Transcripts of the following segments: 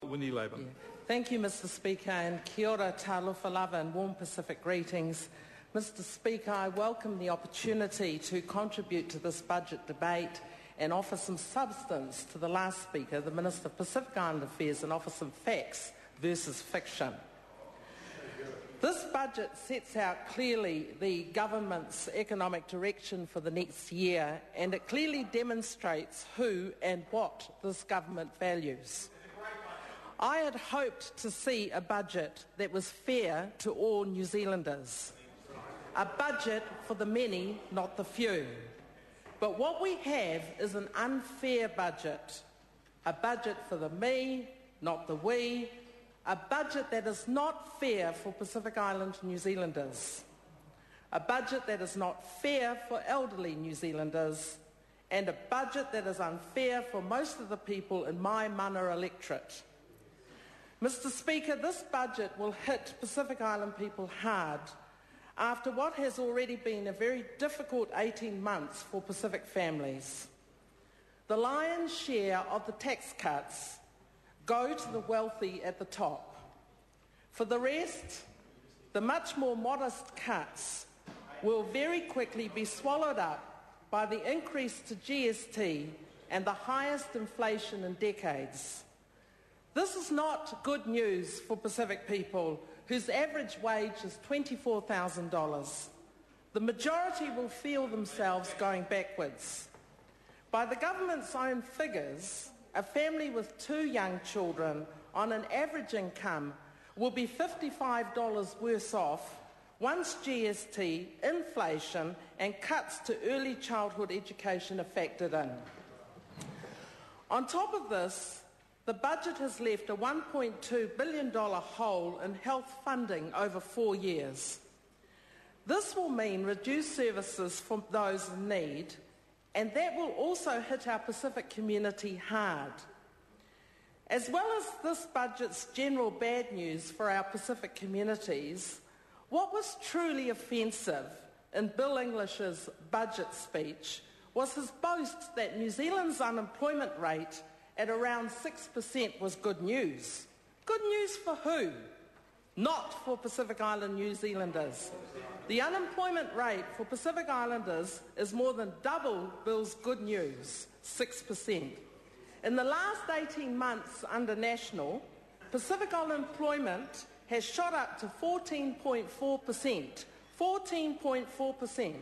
Winnie Labour. Yeah. Thank you, Mr Speaker, and kia ora talofa lava and warm Pacific greetings. Mr Speaker, I welcome the opportunity to contribute to this budget debate and offer some substance to the last speaker, the Minister of Pacific Island Affairs, and offer some facts versus fiction. This budget sets out clearly the government's economic direction for the next year, and it clearly demonstrates who and what this government values. I had hoped to see a budget that was fair to all New Zealanders. A budget for the many, not the few. But what we have is an unfair budget. A budget for the me, not the we. A budget that is not fair for Pacific Island New Zealanders. A budget that is not fair for elderly New Zealanders. And a budget that is unfair for most of the people in my mana electorate. Mr Speaker, this budget will hit Pacific Island people hard after what has already been a very difficult 18 months for Pacific families. The lion's share of the tax cuts go to the wealthy at the top. For the rest, the much more modest cuts will very quickly be swallowed up by the increase to GST and the highest inflation in decades. This is not good news for Pacific people whose average wage is $24,000. The majority will feel themselves going backwards. By the government's own figures, a family with 2 young children on an average income will be $55 worse off once GST, inflation and cuts to early childhood education are factored in. On top of this, the budget has left a $1.2 billion hole in health funding over 4 years. This will mean reduced services for those in need, and that will also hit our Pacific community hard. As well as this budget's general bad news for our Pacific communities, what was truly offensive in Bill English's budget speech was his boast that New Zealand's unemployment rate at around 6% was good news. Good news for who? Not for Pacific Island New Zealanders. The unemployment rate for Pacific Islanders is more than double Bill's good news, 6%. In the last 18 months under National, Pacific Island employment has shot up to 14.4%. 14.4%.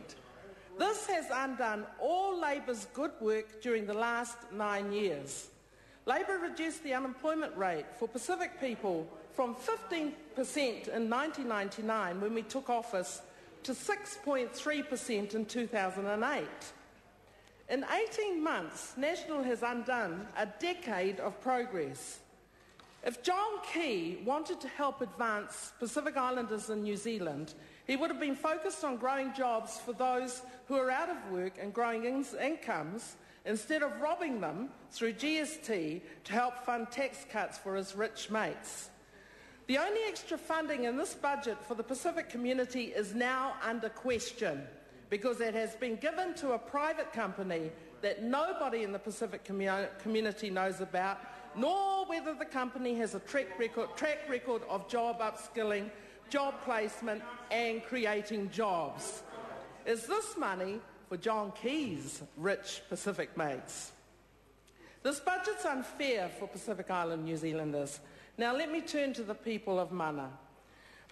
This has undone all Labour's good work during the last 9 years. Labour reduced the unemployment rate for Pacific people from 15% in 1999 when we took office to 6.3% in 2008. In 18 months, National has undone a decade of progress. If John Key wanted to help advance Pacific Islanders in New Zealand, he would have been focused on growing jobs for those who are out of work and growing incomes, instead of robbing them through GST to help fund tax cuts for his rich mates. The only extra funding in this budget for the Pacific community is now under question because it has been given to a private company that nobody in the Pacific community knows about, nor whether the company has a track record of job upskilling, job placement and creating jobs. Is this money for John Key's rich Pacific mates? This budget's unfair for Pacific Island New Zealanders. Now let me turn to the people of mana.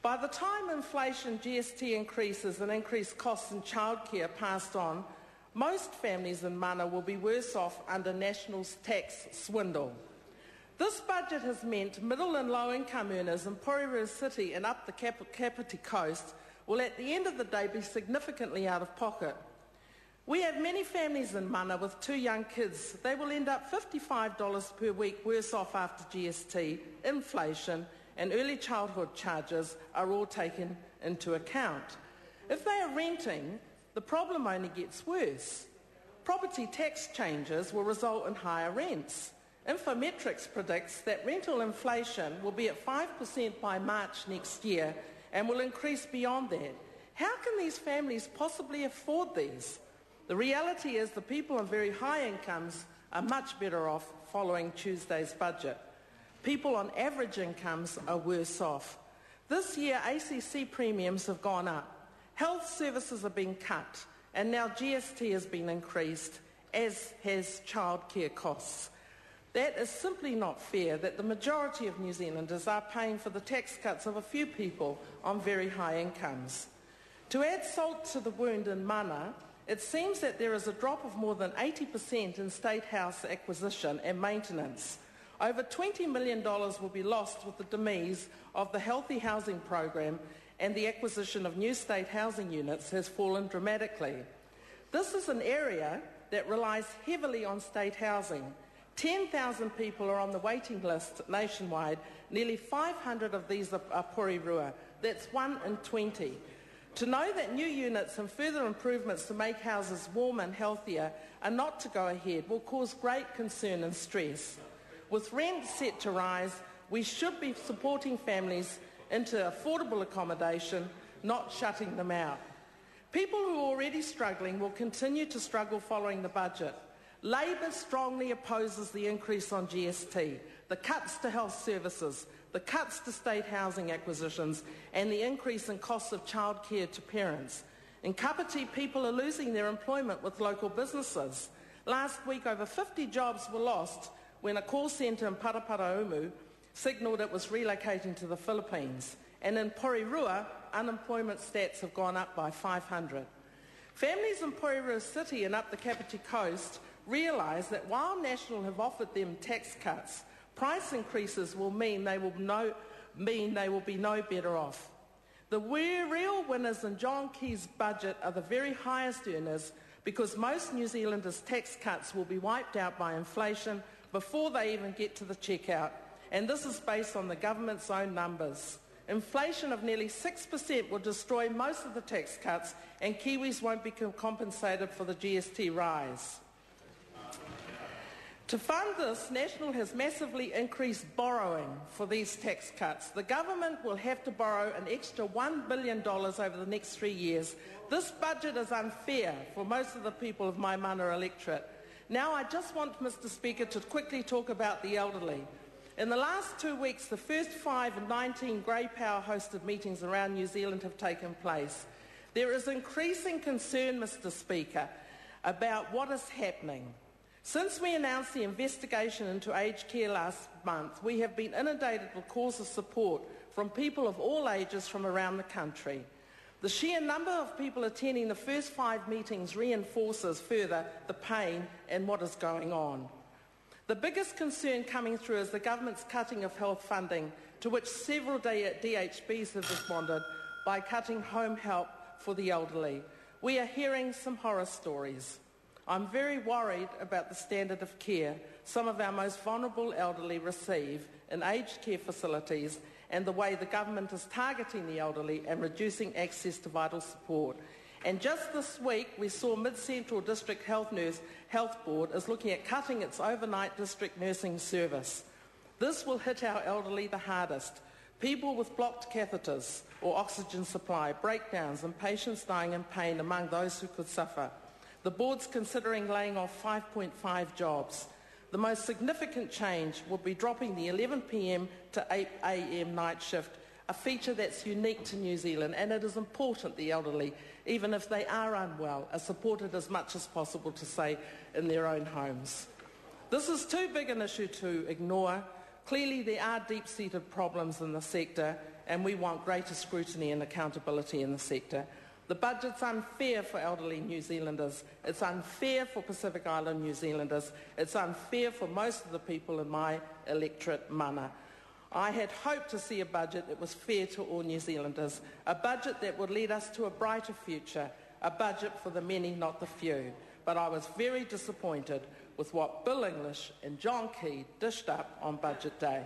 By the time inflation, GST increases and increased costs in childcare passed on, most families in mana will be worse off under National's tax swindle. This budget has meant middle and low income earners in Porirua City and up the Kapiti coast will at the end of the day be significantly out of pocket. We have many families in mana with 2 young kids. They will end up $55 per week worse off after GST, inflation and early childhood charges are all taken into account. If they are renting, the problem only gets worse. Property tax changes will result in higher rents. Infometrics predicts that rental inflation will be at 5% by March next year and will increase beyond that. How can these families possibly afford these? The reality is the people on very high incomes are much better off following Tuesday's budget. People on average incomes are worse off. This year, ACC premiums have gone up, health services are being cut, and now GST has been increased, as has childcare costs. That is simply not fair that the majority of New Zealanders are paying for the tax cuts of a few people on very high incomes. To add salt to the wound in mana, it seems that there is a drop of more than 80% in state house acquisition and maintenance. Over $20 million will be lost with the demise of the Healthy Housing Program, and the acquisition of new state housing units has fallen dramatically. This is an area that relies heavily on state housing. 10,000 people are on the waiting list nationwide. Nearly 500 of these are Porirua. That's 1 in 20. To know that new units and further improvements to make houses warm and healthier are not to go ahead will cause great concern and stress. With rent set to rise, we should be supporting families into affordable accommodation, not shutting them out. People who are already struggling will continue to struggle following the budget. Labor strongly opposes the increase on GST, the cuts to health services, the cuts to state housing acquisitions, and the increase in costs of childcare to parents. In Kapiti, people are losing their employment with local businesses. Last week, over 50 jobs were lost when a call centre in Paraparaumu signalled it was relocating to the Philippines. And in Porirua, unemployment stats have gone up by 500. Families in Porirua City and up the Kapiti coast realise that while National have offered them tax cuts, price increases will mean they will be no better off. The real winners in John Key's budget are the very highest earners, because most New Zealanders' tax cuts will be wiped out by inflation before they even get to the checkout, and this is based on the government's own numbers. Inflation of nearly 6% will destroy most of the tax cuts, and Kiwis won't be compensated for the GST rise. To fund this, National has massively increased borrowing for these tax cuts. The government will have to borrow an extra $1 billion over the next 3 years. This budget is unfair for most of the people of my mana electorate. Now I just want, Mr. Speaker, to quickly talk about the elderly. In the last 2 weeks, the first 5 and 19 Grey Power hosted meetings around New Zealand have taken place. There is increasing concern, Mr. Speaker, about what is happening. Since we announced the investigation into aged care last month, we have been inundated with calls of support from people of all ages from around the country. The sheer number of people attending the first 5 meetings reinforces further the pain and what is going on. The biggest concern coming through is the government's cutting of health funding, to which several DHBs have responded by cutting home help for the elderly. We are hearing some horror stories. I'm very worried about the standard of care some of our most vulnerable elderly receive in aged care facilities, and the way the government is targeting the elderly and reducing access to vital support. And just this week, we saw Mid-Central District Health Board is looking at cutting its overnight district nursing service. This will hit our elderly the hardest. People with blocked catheters or oxygen supply, breakdowns, and patients dying in pain among those who could suffer. The board's considering laying off 5.5 jobs. The most significant change will be dropping the 11 p.m. to 8 a.m. night shift, a feature that's unique to New Zealand, and it is important the elderly, even if they are unwell, are supported as much as possible to stay in their own homes. This is too big an issue to ignore. Clearly there are deep-seated problems in the sector, and we want greater scrutiny and accountability in the sector. The budget's unfair for elderly New Zealanders. It's unfair for Pacific Island New Zealanders. It's unfair for most of the people in my electorate mana. I had hoped to see a budget that was fair to all New Zealanders, a budget that would lead us to a brighter future, a budget for the many, not the few. But I was very disappointed with what Bill English and John Key dished up on Budget Day.